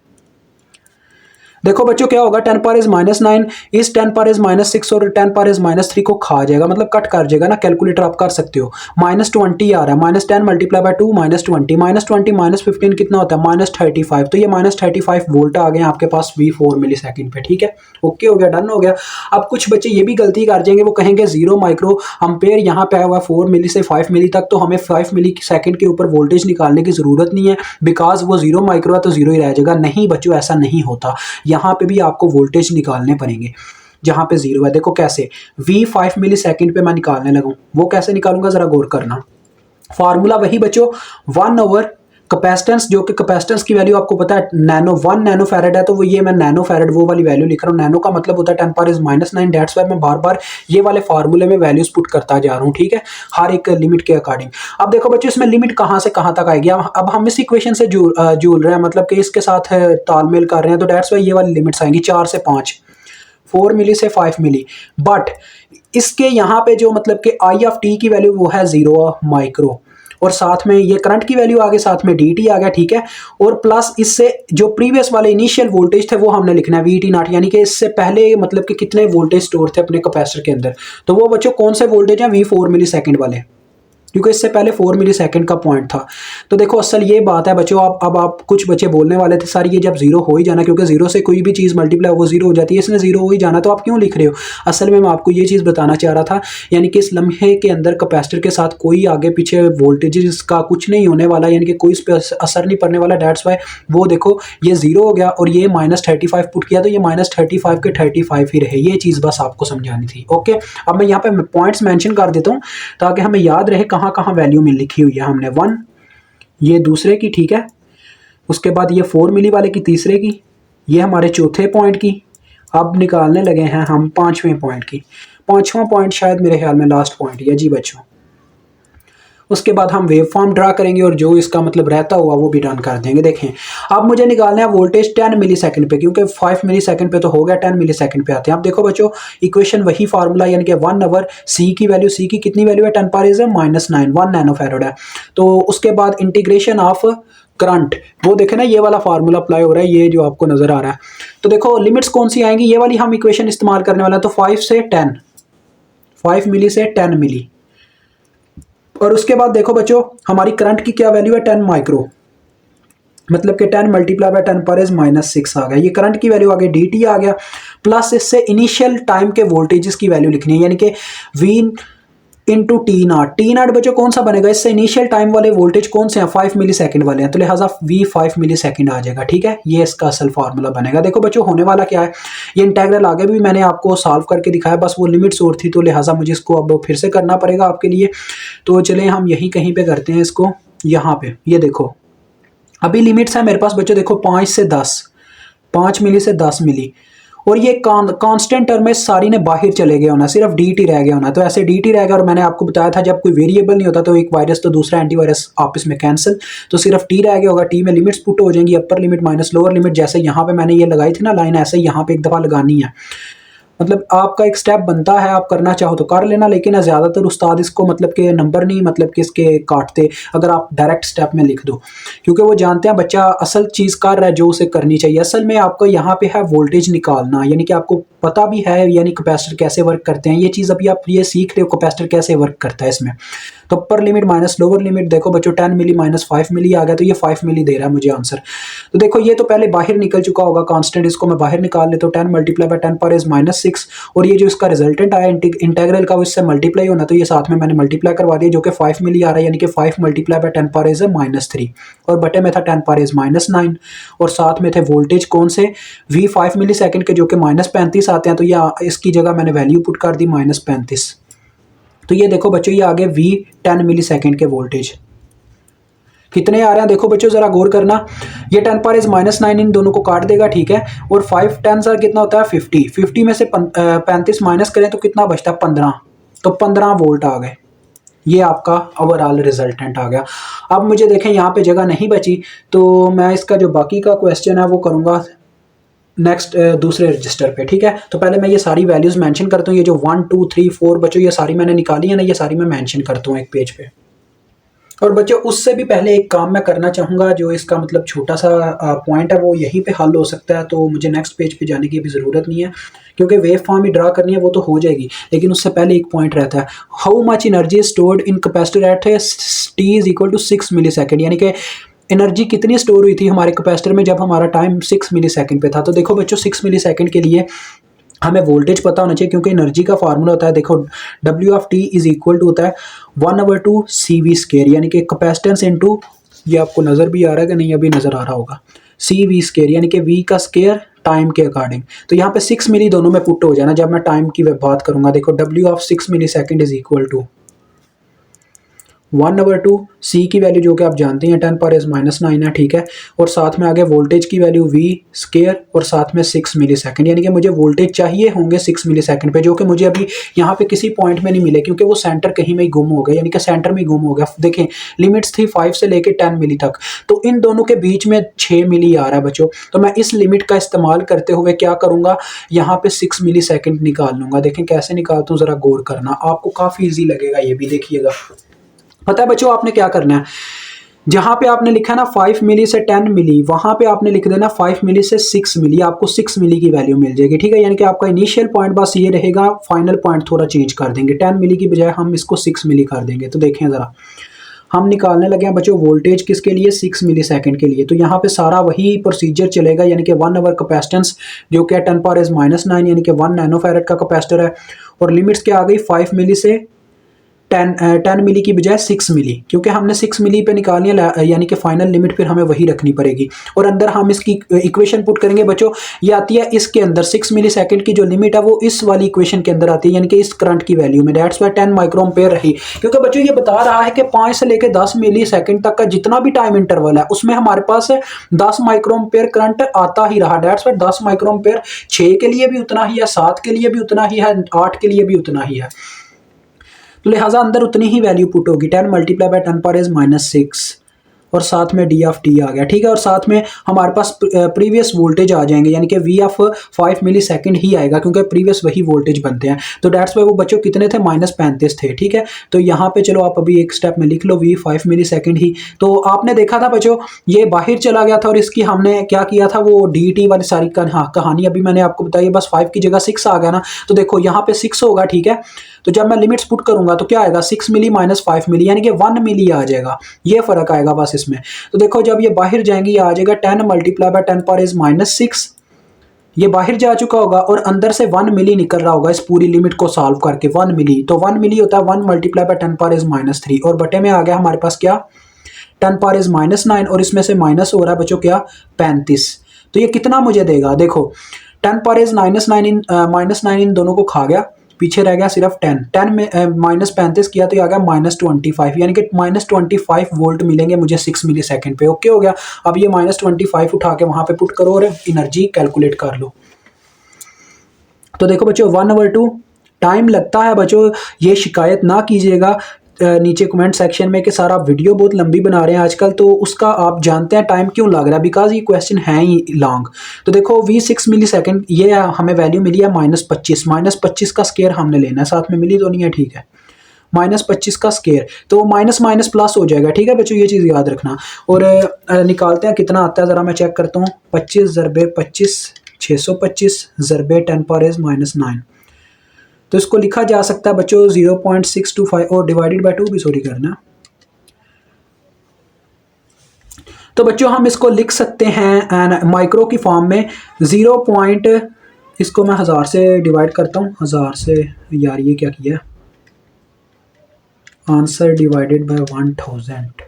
देखो बच्चों क्या होगा, 10 पावर इज -9 इस 10 पावर इज -6 और 10 पावर इज -3 को खा जाएगा, मतलब कट कर जाएगा ना। कैलकुलेटर आप कर सकते हो। -20 आ रहा है, -10 मल्टीप्लाई बाय 2 -20 -15 कितना होता है -35। तो ये -35 वोल्ट आ गए आपके पास V4 मिली सेकेंड पे। ठीक है, ओके हो गया, डन हो गया। अब कुछ बच्चे ये भी गलती कर जाएंगे, वो कहेंगे 0 माइक्रो एम्पेयर यहाँ पे आया हुआ 4 मिली से 5 मिली तक, तो हमें 5 मिली सेकेंड के ऊपर वोल्टेज निकालने की जरूरत नहीं है, बिकॉज वो 0 माइक्रो है तो 0 ही रह जाएगा। नहीं बच्चों, ऐसा नहीं होता। यहाँ पे भी आपको वोल्टेज निकालने पड़ेंगे जहाँ पे 0 है। देखो कैसे, V5 मिली सेकेंड पे मैं निकालने लगूँ, वो कैसे निकालूंगा जरा गौर करना। फार्मूला वही बच्चों, 1 ओवर कैपेसिटेंस, जो कि कैपेसिटेंस की वैल्यू आपको पता है 1 नैनो फैरेड है, तो वो ये मैं नैनो फैरेड वो वाली वैल्यू लिख रहा हूँ। नैनो का मतलब होता है 10 पावर इज -9। दैट्स वाई मैं बार बार ये वाले फार्मूले में वैल्यूज पुट करता जा रहा हूँ। ठीक है, हर एक लिमिट के अकॉर्डिंग। अब देखो बच्चों, इसमें लिमिट कहाँ से कहाँ तक आएगी। अब हम इस इक्वेशन से जुड़ रहे हैं, मतलब कि इसके साथ तालमेल कर रहे हैं, तो दैट्स वाई ये वाली लिमिट्स आएंगी 4 से 5, 4 मिली से 5 मिली। बट इसके यहाँ पे जो मतलब कि आई ऑफ टी की वैल्यू वो है 0 माइक्रो, और साथ में ये करंट की वैल्यू आ गई, साथ में dt आ गया। ठीक है, और प्लस इससे जो प्रीवियस वाले इनिशियल वोल्टेज थे वो हमने लिखना है VT0, यानी कि इससे पहले मतलब कि कितने वोल्टेज स्टोर थे अपने कैपेसिटर के अंदर। तो वो बच्चों कौन से वोल्टेज हैं, V4 मिली सेकेंड वाले, क्योंकि इससे पहले 4 मिली सेकेंड का पॉइंट था। तो देखो असल ये बात है बच्चों, अब आप कुछ बच्चे बोलने वाले थे सर ये जब 0 हो ही जाना, क्योंकि 0 से कोई भी चीज़ मल्टीप्लाई वो 0 हो जाती है, इसने 0 हो ही जाना, तो आप क्यों लिख रहे हो। असल में मैं आपको ये चीज़ बताना चाह रहा था, यानी कि इस लम्हे के अंदर कैपेसिटर के साथ कोई आगे पीछे वोल्टेज का कुछ नहीं होने वाला, यानी कि कोई इस पर असर नहीं पड़ने वाला। डैट्स वाई वो देखो ये 0 हो गया और ये -35 पुट किया, तो ये -35 के 35 ही रहे। ये चीज़ बस आपको समझानी थी। ओके, अब मैं यहाँ पे पॉइंट्स मैंशन कर देता हूँ ताकि हमें याद रहे कहाँ कहाँ वैल्यू मिल लिखी हुई है। हमने 1 ये दूसरे की, ठीक है, उसके बाद ये 4 मिली वाले की तीसरे की, ये हमारे चौथे पॉइंट की। अब निकालने लगे हैं हम पांचवें पॉइंट की। पांचवा पॉइंट शायद मेरे ख्याल में लास्ट पॉइंट है जी बच्चों। उसके बाद हम वेव फॉर्म ड्रा करेंगे और जो इसका मतलब रहता हुआ वो भी डन कर देंगे। देखें, अब मुझे निकालना है वोल्टेज 10 मिली सेकंड पे, क्योंकि 5 मिली सेकंड पे तो हो गया, 10 मिली सेकंड पे आते हैं। अब देखो बच्चों, इक्वेशन वही फार्मूला, यानी कि 1 ओवर सी की वैल्यू, सी की कितनी वैल्यू है, 10 पावर इज -9, 1 नैनो फैराड है। तो उसके बाद इंटीग्रेशन ऑफ करंट, वो देखे ना ये वाला फार्मूला अप्लाई हो रहा है, ये जो आपको नजर आ रहा है। तो देखो लिमिट्स कौन सी आएंगी, ये वाली हम इक्वेशन इस्तेमाल करने वाला है। तो 5 से 10, 5 मिली से 10 मिली, और उसके बाद देखो बच्चों हमारी करंट की क्या वैल्यू है, 10 माइक्रो, मतलब कि 10 मल्टीप्लाई बाय 10 पर इज -6 आ गया। ये करंट की वैल्यू आ गई, dt आ गया, प्लस इससे इनिशियल टाइम के वोल्टेजेस की वैल्यू लिखनी है, यानी कि v इंटू T0 बच्चों कौन सा बनेगा, इससे इनिशियल टाइम वाले वोल्टेज कौन से हैं, 5 मिली सेकेंड वाले हैं, तो लिहाजा V5 मिली सेकेंड आ जाएगा। ठीक है, ये इसका असल फार्मूला बनेगा। देखो बच्चों होने वाला क्या है, ये इंटेग्रल आगे भी मैंने आपको सॉल्व करके दिखाया, बस वो लिमिट्स और थी, तो लिहाजा मुझे इसको अब फिर से करना पड़ेगा आपके लिए। तो चले हम यहीं कहीं पे करते हैं इसको, यहाँ पे ये देखो अभी लिमिट्स है मेरे पास बच्चों, देखो 5 से 10, 5 मिली से 10 मिली, और ये कांस्टेंट टर्म में सारी ने बाहर चले गए होना, सिर्फ dt रह गया होना। तो ऐसे dt रह गया, और मैंने आपको बताया था जब कोई वेरिएबल नहीं होता तो एक वायरस तो दूसरा एंटीवायरस आपस में कैंसिल, तो सिर्फ t रह गया होगा। t में लिमिट्स पुट हो जाएंगी, upper limit minus lower limit, जैसे यहाँ पे मैंने ये लगाई थी ना लाइन, ऐसे यहाँ पे एक दफ़ा लगानी है। मतलब आपका एक स्टेप बनता है, आप करना चाहो तो कर लेना, लेकिन ज़्यादातर उस्ताद इसको मतलब कि नंबर नहीं मतलब कि इसके काटते, अगर आप डायरेक्ट स्टेप में लिख दो, क्योंकि वो जानते हैं बच्चा असल चीज़ कर रहा है जो उसे करनी चाहिए। असल में आपको यहाँ पे है वोल्टेज निकालना, यानी कि आपको पता भी है यानी कैपेसिटर कैसे वर्क करते हैं, ये चीज़ अभी आप ये सीख रहे हो कैपेसिटर कैसे वर्क करता है इसमें। तो upper limit minus lower limit, देखो बच्चों 10 मिली -5 मिली आ गया, तो ये 5 मिली दे रहा है मुझे आंसर। तो देखो ये तो पहले बाहर निकल चुका होगा कांस्टेंट, इसको मैं बाहर निकाल लेता हूँ, 10 मल्टीप्लाई बाय 10 पर इज -6, और ये जो इसका रिजल्टेंट आया इंटेग्रल का उससे मल्टीप्लाई होना, तो ये साथ में मैंने मल्टीप्लाई करवा दिया, जो कि 5 मिली आ रहा है, यानी कि 5 मल्टीप्लाई बाय 10 पर इज -3, और बटे में था 10 पर इज -9, और साथ में थे वोल्टेज कौन से, V5 मिली सेकेंड के, जो कि -35 आते हैं, तो ये इसकी जगह मैंने वैल्यू पुट कर दी -35। तो ये देखो बच्चों ये आगे V10 मिली सेकेंड के वोल्टेज कितने आ रहे हैं, देखो बच्चों जरा गौर करना, ये 10 पर इज -9 इन दोनों को काट देगा, ठीक है, और 5 10 सर कितना होता है 50, 50 में से 35 माइनस करें तो कितना बचता है 15, तो 15 वोल्ट आ गए। ये आपका ओवरऑल रिजल्टेंट आ गया। अब मुझे देखें यहाँ पे जगह नहीं बची, तो मैं इसका जो बाकी का क्वेश्चन है वो करूँगा नेक्स्ट दूसरे रजिस्टर पे, ठीक है। तो पहले मैं ये सारी वैल्यूज मेंशन करता हूँ, ये जो 1 2 3 4 बच्चों ये सारी मैंने निकाली है ना, ये सारी मैं मेंशन करता हूँ एक पेज पे। और बच्चों उससे भी पहले एक काम मैं करना चाहूँगा, जो इसका मतलब छोटा सा पॉइंट है वो यहीं पे हल हो सकता है, तो मुझे नेक्स्ट पेज पे जाने की भी ज़रूरत नहीं है, क्योंकि वेव फॉर्म ही ड्रा करनी है वो तो हो जाएगी, लेकिन उससे पहले एक पॉइंट रहता है, how much energy stored in capacitor at T is equal to 6 millisecond, यानी कि एनर्जी कितनी स्टोर हुई थी हमारे कैपेसिटर में जब हमारा टाइम 6 मिली सेकेंड पे था। तो देखो बच्चों 6 मिली सेकेंड के लिए हमें वोल्टेज पता होना चाहिए, क्योंकि एनर्जी का फार्मूला होता है, देखो W of T is equal to होता है 1/2 सी वी स्केयर, यानी कि कैपेसिटेंस इनटू, ये आपको नज़र भी आ रहा है कि नहीं, अभी नज़र आ रहा होगा, सी वी स्केयर, यानी कि वी का स्केयर टाइम के अकॉर्डिंग। तो यहाँ पे 6 मिली दोनों में पुट हो जाना जब मैं टाइम की बात करूंगा। देखो W of 6 millisecond is equal to 1/2 C की वैल्यू जो कि आप जानते हैं 10⁻⁻⁹ है, ठीक है, और साथ में आ गया वोल्टेज की वैल्यू वी स्केयर और साथ में 6 मिली सेकेंड, यानी कि मुझे वोल्टेज चाहिए होंगे 6 मिली सेकेंड पे, जो कि मुझे अभी यहाँ पे किसी पॉइंट में नहीं मिले, क्योंकि वो सेंटर कहीं में ही गुम हो गया, यानी कि सेंटर में ही गुम हो गया। देखें लिमिट्स थी 5 से लेके 10 मिली तक, तो इन दोनों के बीच में 6 मिली आ रहा है बच्चों, तो मैं इस लिमिट का इस्तेमाल करते हुए क्या करूँगा, यहाँ पे 6 मिली सेकेंड निकाल लूँगा। देखें कैसे निकालता हूँ, ज़रा गौर करना, आपको काफ़ी ईजी लगेगा, ये भी देखिएगा। पता है बच्चों आपने क्या करना है, जहां पे आपने लिखा ना 5 मिली से 10 मिली, वहां पे आपने लिख देना 5 मिली से 6 मिली, आपको 6 मिली की वैल्यू मिल जाएगी, ठीक है। यानी कि आपका इनिशियल पॉइंट बस ये रहेगा, फाइनल पॉइंट थोड़ा चेंज कर देंगे, 10 मिली की बजाय हम इसको 6 मिली कर देंगे। तो देखें ज़रा, हम निकालने लगे हैं बच्चों वोल्टेज किसके लिए, 6 मिली सेकेंड के लिए। तो यहाँ पे सारा वही प्रोसीजर चलेगा, यानी कि 1 आवर कैपेसिटेंस जो कि 10⁻⁻⁹ यानी कि 1 नैनो फैरेड का कैपेसिटर है, और लिमिट्स क्या आ गई 5 मिली से 10 मिली की बजाय 6 मिली, क्योंकि हमने 6 मिली पे निकालनी है, यानी कि फाइनल लिमिट फिर हमें वही रखनी पड़ेगी। और अंदर हम इसकी इक्वेशन पुट करेंगे बच्चों, ये आती है इसके अंदर 6 मिली सेकेंड की जो लिमिट है वो इस वाली इक्वेशन के अंदर आती है, यानी कि इस करंट की वैल्यू में, दैट्स वाई 10 माइक्रोएम्पेयर रही, क्योंकि बच्चों ये बता रहा है कि 5 से लेकर 10 मिली सेकेंड तक का जितना भी टाइम इंटरवल है उसमें हमारे पास 10 माइक्रोएम्पेयर करंट आता ही रहा, दैट्स वाई 10 माइक्रोएम्पेयर 6 के लिए भी उतना ही है, 7 के लिए भी उतना ही है, 8 के लिए भी उतना ही है, तो लिहाजा अंदर उतनी ही वैल्यू पुट होगी, 10 मल्टीप्लाई बाय 10⁻⁻⁶ और साथ में डी ऑफ टी आ गया, ठीक है। और साथ में हमारे पास प्रीवियस वोल्टेज आ जाएंगे, यानी कि वी ऑफ 5 मिली सेकेंड ही आएगा, क्योंकि प्रीवियस वही वोल्टेज बनते हैं। तो डेट्स वाई वो बच्चों कितने थे, -35 थे, ठीक है। तो यहाँ पे चलो आप अभी एक स्टेप में लिख लो वी 5 मिली सेकेंड ही। तो आपने देखा था बच्चों ये बाहर चला गया था, और इसकी हमने क्या किया था, वो डी टी वाली सारी कहानी अभी मैंने आपको बताई, बस 5 की जगह 6 आ गया ना। तो देखो यहाँ पे 6 होगा, ठीक है। तो जब मैं लिमिट्स पुट करूंगा तो क्या आएगा, 6 मिली माइनस 5 मिली, यानी कि 1 मिली आ जाएगा, ये फर्क आएगा बस इसमें। तो देखो जब ये बाहर जाएंगी आ जाएगा 10 मल्टीप्लाई बाय 10⁻⁻⁶, ये बाहर जा चुका होगा और अंदर से 1 मिली निकल रहा होगा इस पूरी लिमिट को सॉल्व करके, 1 मिली। तो 1 मिली होता है 1 मल्टीप्लाई बाय 10⁻⁻3, और बटे में आ गया हमारे पास क्या 10⁻⁹, और इसमें से माइनस हो रहा है बच्चों क्या 35। तो ये कितना मुझे देगा, देखो 10⁻⁹ इन दोनों को खा गया, पीछे रह गया सिर्फ 10 में -35 किया तो ये आ गया -25, यानी कि -25 वोल्ट मिलेंगे मुझे 6 मिली सेकेंड पे। ओके हो गया। अब ये -25 उठा के वहां पे पुट करो और एनर्जी कैलकुलेट कर लो। तो देखो बच्चों 1/2 टाइम लगता है बच्चों, ये शिकायत ना कीजिएगा नीचे कमेंट सेक्शन में कि सारा वीडियो बहुत लंबी बना रहे हैं आजकल, तो उसका आप जानते हैं टाइम क्यों लग रहा है, बिकॉज ये क्वेश्चन है ही लॉन्ग। तो देखो वी 6 मिली सेकेंड ये हमें वैल्यू मिली है -25, -25 का स्केयर हमने लेना है, साथ में मिली तो नहीं है, ठीक है, -25 का स्केयर, तो माइनस माइनस प्लस हो जाएगा, ठीक है बच्चों, ये चीज़ याद रखना। और निकालते हैं कितना आता है, ज़रा मैं चेक करता हूँ, 25 ज़रबे 25 625 ज़रबे 10⁻⁻⁹। तो इसको लिखा जा सकता है बच्चों 0.625 और डिवाइडेड बाय 2 भी सॉरी करना। तो बच्चों हम इसको लिख सकते हैं माइक्रो की फॉर्म में 0. इसको मैं 1000 से डिवाइड करता हूँ, 1000 से, यार ये क्या किया, आंसर डिवाइडेड बाय 1000।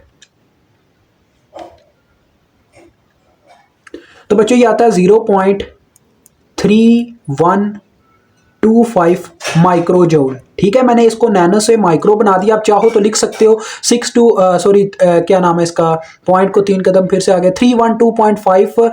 तो बच्चों ये आता है 0.3125 माइक्रो जूल, ठीक है। मैंने इसको नैनो से माइक्रो बना दिया, आप चाहो तो लिख सकते हो क्या नाम है इसका, पॉइंट को 3 कदम फिर से आगे 312.5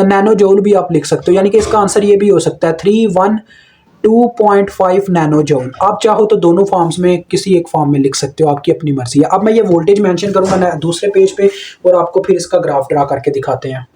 नैनो जूल भी आप लिख सकते हो, यानी कि इसका आंसर ये भी हो सकता है 312.5 नैनो जूल। आप चाहो तो दोनों फॉर्म्स में किसी एक फॉर्म में लिख सकते हो, आपकी अपनी मर्जी है। अब मैं ये वोल्टेज मेंशन करूंगा दूसरे पेज पे और आपको फिर इसका ग्राफ ड्रा करके दिखाते हैं।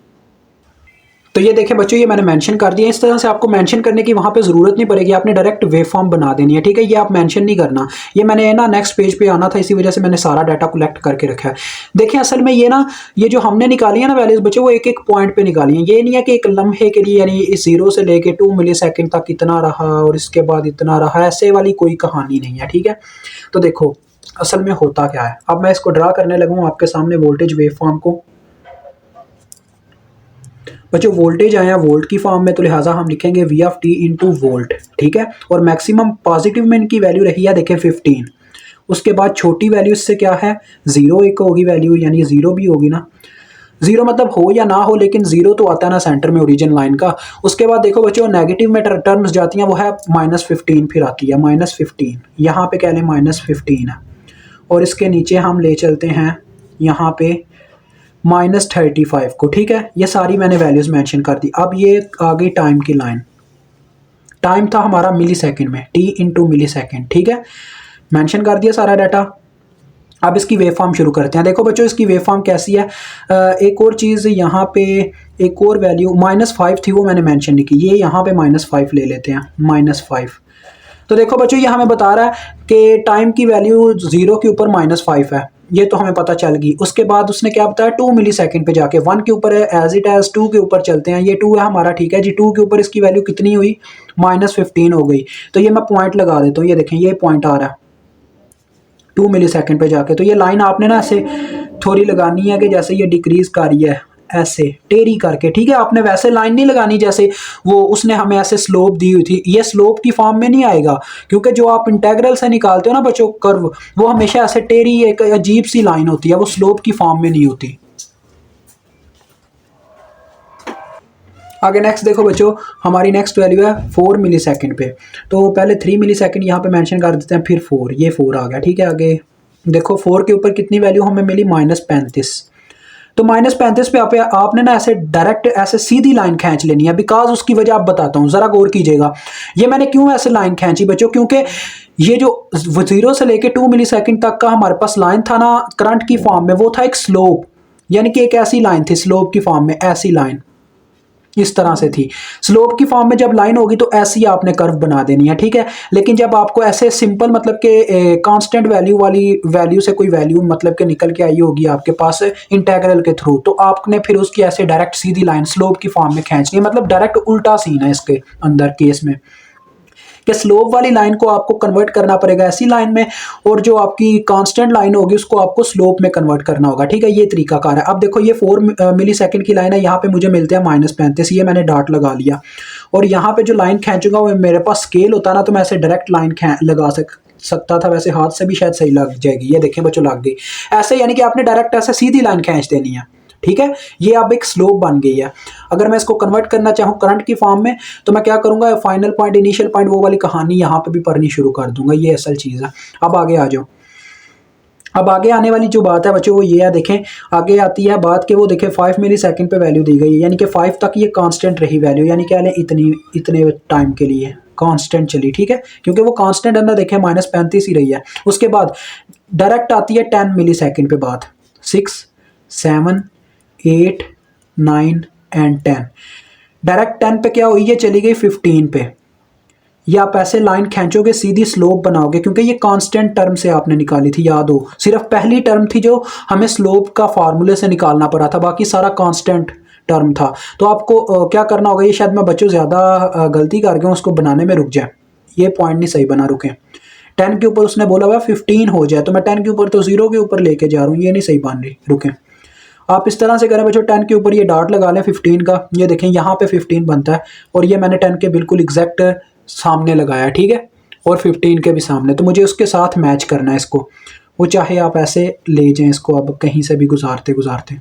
तो ये देखें बच्चों, ये मैंने मेंशन कर दिया। इस तरह से आपको मेंशन करने की वहाँ पे ज़रूरत नहीं पड़ेगी, आपने डायरेक्ट वेव फॉर्म बना देनी है, ठीक है। ये आप मेंशन नहीं करना, ये मैंने ना नेक्स्ट पेज पे आना था, इसी वजह से मैंने सारा डाटा कलेक्ट करके रखा है। देखिए असल में ये ना, ये जो हमने निकाली है ना वैल्यूज़ बच्चों, वो एक एक पॉइंट पे निकाली है। ये नहीं है कि एक लम्हे के लिए यानी इस 0 से लेके 2 मिली सेकेंड तक इतना रहा और इसके बाद इतना रहा, ऐसे वाली कोई कहानी नहीं है, ठीक है। तो देखो असल में होता क्या है, अब मैं इसको ड्रा करने लगूँ आपके सामने वोल्टेज वेव फॉर्म को। बच्चों वोल्टेज आया वोल्ट की फॉर्म में, तो लिहाजा हम लिखेंगे V of T into volt, ठीक है। और मैक्सिमम पॉजिटिव में इनकी वैल्यू रही है देखें 15। उसके बाद छोटी वैल्यू इससे क्या है 0 एक होगी वैल्यू, यानी 0 भी होगी ना। 0 मतलब हो या ना हो, लेकिन 0 तो आता है ना सेंटर में ओरिजिन लाइन का। उसके बाद देखो बच्चों नेगेटिव में टर्म्स जाती हैं, वो है -15 फिर आती है -15, यहाँ पे कह लें -15 है। और इसके नीचे हम ले चलते हैं यहाँ पे -35 को, ठीक है। ये सारी मैंने वैल्यूज़ मेंशन कर दी। अब ये आ गई टाइम की लाइन, टाइम था हमारा मिली सेकेंड में, t इंटू मिली सेकेंड, ठीक है। मेंशन कर दिया सारा डाटा। अब इसकी वेव फॉर्म शुरू करते हैं। देखो बच्चों इसकी वेव फॉर्म कैसी है, एक और चीज़ यहाँ पे, एक और वैल्यू -5 थी वो मैंने मेंशन नहीं की, ये यहाँ पे -5 ले लेते हैं, -5। तो देखो बच्चों ये हमें बता रहा है कि टाइम की वैल्यू 0 के ऊपर -5 है, ये तो हमें पता चल गई। उसके बाद उसने क्या बताया 2 मिली सेकेंड पे जाके 1 के ऊपर है, एज इट एज 2 के ऊपर चलते हैं, ये 2 है हमारा, ठीक है जी। 2 के ऊपर इसकी वैल्यू कितनी हुई -15 हो गई। तो ये मैं पॉइंट लगा देता हूँ, ये देखें ये पॉइंट आ रहा है 2 मिली सेकेंड पे जाके। तो ये लाइन आपने ना ऐसे थोड़ी लगानी है कि जैसे ये डिक्रीज कर रही है ऐसे टेरी करके, ठीक है। आपने वैसे लाइन नहीं लगानी जैसे वो उसने हमें ऐसे स्लोप दी हुई थी, ये स्लोप की फॉर्म में नहीं आएगा, क्योंकि जो आप इंटेग्रल से निकालते हो ना बच्चों कर्व, वो हमेशा ऐसे टेरी एक अजीब सी लाइन होती है, वो स्लोप की फॉर्म में नहीं होती। आगे नेक्स्ट देखो बच्चों, हमारी नेक्स्ट वैल्यू है 4 मिली सेकेंड पे। तो पहले 3 मिली सेकेंड यहाँ पे मेंशन कर देते हैं, फिर 4, ये 4 आ गया, ठीक है। आगे देखो 4 के ऊपर कितनी वैल्यू हमें मिली -35। तो -35 पे आपने ना ऐसे डायरेक्ट ऐसे सीधी लाइन खींच लेनी है, बिकॉज उसकी वजह आप बताता हूँ, ज़रा गौर कीजिएगा। ये मैंने क्यों ऐसे लाइन खींची बच्चों, क्योंकि ये जो 0 से लेके 2 मिली सेकेंड तक का हमारे पास लाइन था ना करंट की फॉर्म में, वो था एक स्लोप, यानी कि एक ऐसी लाइन थी स्लोप की फॉर्म में, ऐसी लाइन इस तरह से थी। स्लोप की फॉर्म में जब लाइन होगी तो ऐसी आपने कर्व बना देनी है, ठीक है। लेकिन जब आपको ऐसे सिंपल मतलब के कांस्टेंट वैल्यू वाली वैल्यू से कोई वैल्यू मतलब के निकल के आई होगी आपके पास इंटेग्रल के थ्रू, तो आपने फिर उसकी ऐसे डायरेक्ट सीधी लाइन स्लोप की फॉर्म में खींचनी है, मतलब डायरेक्ट उल्टा सीन है इसके अंदर केस में, कि स्लोप वाली लाइन को आपको कन्वर्ट करना पड़ेगा ऐसी लाइन में, और जो आपकी कांस्टेंट लाइन होगी उसको आपको स्लोप में कन्वर्ट करना होगा, ठीक है। ये तरीकाकार है। अब देखो ये 4 मिली सेकेंड की लाइन है, यहाँ पे मुझे मिलते हैं -35, ये मैंने डॉट लगा लिया। और यहाँ पे जो लाइन खींचूंगा वो मेरे पास स्केल होता ना, तो मैं ऐसे डायरेक्ट लाइन लगा सकता था, वैसे हाथ से भी शायद सही लग जाएगी। ये देखें बच्चों लग गई ऐसे, यानी कि आपने डायरेक्ट ऐसे सीधी लाइन खींच देनी है, ठीक है। ये अब एक स्लोप बन गई है। अगर मैं इसको कन्वर्ट करना चाहूँ करंट की फॉर्म में, तो मैं क्या करूँगा, फाइनल पॉइंट इनिशियल पॉइंट वो वाली कहानी यहाँ पे भी पढ़नी शुरू कर दूंगा, ये असल चीज़ है। अब आगे आ जाओ। अब आगे आने वाली जो बात है बच्चों वो ये है, देखें आगे आती है बात कि वो देखें 5 मिली सेकेंड पे वैल्यू दी गई है, यानी कि 5 तक ये कांस्टेंट रही वैल्यू, यानी क्या लें इतने टाइम के लिए कांस्टेंट चली, ठीक है। क्योंकि वो कांस्टेंट है ना, देखें -35 ही रही है। उसके बाद डायरेक्ट आती है 10 मिली सेकेंड पे बात, 6, 7, 8, 9 एंड 10। डायरेक्ट 10 पे क्या हुई, ये चली गई 15 पे। या आप ऐसे लाइन खींचोगे सीधी स्लोप बनाओगे, क्योंकि ये कांस्टेंट टर्म से आपने निकाली थी, याद हो। सिर्फ पहली टर्म थी जो हमें स्लोप का फार्मूले से निकालना पड़ा था, बाकी सारा कांस्टेंट टर्म था। तो आपको क्या करना होगा, ये शायद मैं बच्चों ज़्यादा गलती कर गया, उसको बनाने में रुक जाए, ये पॉइंट नहीं सही बना, रुकें। 10 के ऊपर उसने बोला हुआ 15 हो जाए, तो मैं 10 के ऊपर तो 0 के ऊपर लेके जा रहा हूँ, ये नहीं सही बन रही, रुकें। आप इस तरह से करें बच्चों, 10 के ऊपर ये डॉट लगा लें 15 का, ये देखें यहाँ पे 15 बनता है, और ये मैंने 10 के बिल्कुल एग्जैक्ट सामने लगाया, ठीक है। और 15 के भी सामने, तो मुझे उसके साथ मैच करना है इसको। वो चाहे आप ऐसे ले जाएं इसको, अब कहीं से भी गुजारते गुजारते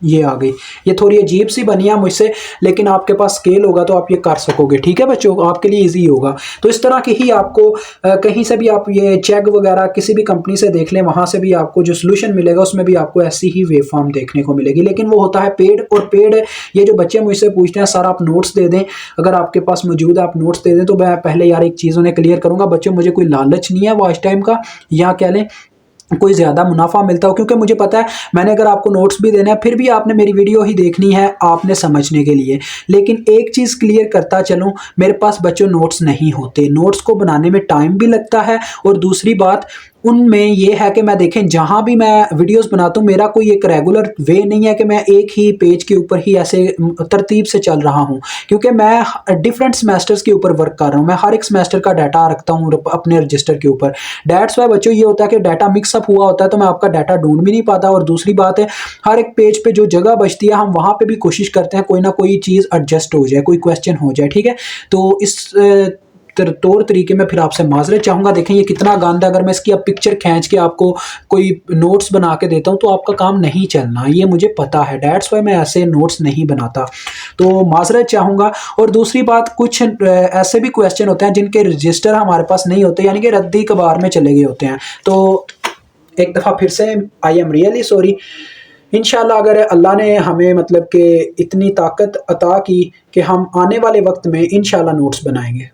ये आ गई। ये थोड़ी अजीब सी बनी है मुझसे, लेकिन आपके पास स्केल होगा तो आप ये कर सकोगे, ठीक है बच्चों, आपके लिए इजी होगा। तो इस तरह की ही आपको कहीं से भी आप ये चेक वगैरह किसी भी कंपनी से देख लें, वहाँ से भी आपको जो सोल्यूशन मिलेगा उसमें भी आपको ऐसी ही वेव फॉर्म देखने को मिलेगी। लेकिन वो होता है पेड, और पेड ये जो बच्चे मुझसे पूछते हैं सर आप नोट्स दे दें, अगर आपके पास मौजूद है आप नोट्स दे दें, तो मैं पहले यार एक चीज़ उन्हें क्लियर करूँगा बच्चों, मुझे कोई लालच नहीं है वॉच टाइम का, या कह लें कोई ज़्यादा मुनाफा मिलता हो, क्योंकि मुझे पता है मैंने अगर आपको नोट्स भी देने हैं फिर भी आपने मेरी वीडियो ही देखनी है आपने समझने के लिए। लेकिन एक चीज़ क्लियर करता चलूँ, मेरे पास बच्चों नोट्स नहीं होते, नोट्स को बनाने में टाइम भी लगता है और दूसरी बात उनमें ये है कि मैं देखें जहाँ भी मैं वीडियोस बनाता हूँ मेरा कोई एक रेगुलर वे नहीं है कि मैं एक ही पेज के ऊपर ही ऐसे तरतीब से चल रहा हूँ, क्योंकि मैं डिफरेंट सेमेस्टर्स के ऊपर वर्क कर रहा हूँ। मैं हर एक सेमेस्टर का डाटा रखता हूँ अपने रजिस्टर के ऊपर। दैट्स वाई बच्चों ये होता है कि डाटा मिक्सअप हुआ होता है तो मैं आपका डाटा ढूंढ भी नहीं पाता। और दूसरी बात है हर एक पेज पे जो जगह बचती है हम वहाँ पे भी कोशिश करते हैं कोई ना कोई चीज़ एडजस्ट हो जाए, कोई क्वेश्चन हो जाए, ठीक है। तो इस तौर तरीके में फिर आपसे माजरत चाहूँगा। देखें ये कितना गंदा, अगर मैं इसकी अब पिक्चर खींच के आपको कोई नोट्स बना के देता हूँ तो आपका काम नहीं चलना, ये मुझे पता है। दैट्स वाई मैं ऐसे नोट्स नहीं बनाता, तो माजरत चाहूँगा। और दूसरी बात कुछ ऐसे भी क्वेश्चन होते हैं जिनके रजिस्टर हमारे पास नहीं होते, यानी कि रद्दी कबार में चले गए होते हैं। तो एक दफ़ा फिर से आई एम रियली सॉरी। इंशाल्लाह अगर अल्लाह ने हमें मतलब कि इतनी ताकत अता की कि हम आने वाले वक्त में इंशाल्लाह नोट्स बनाएंगे।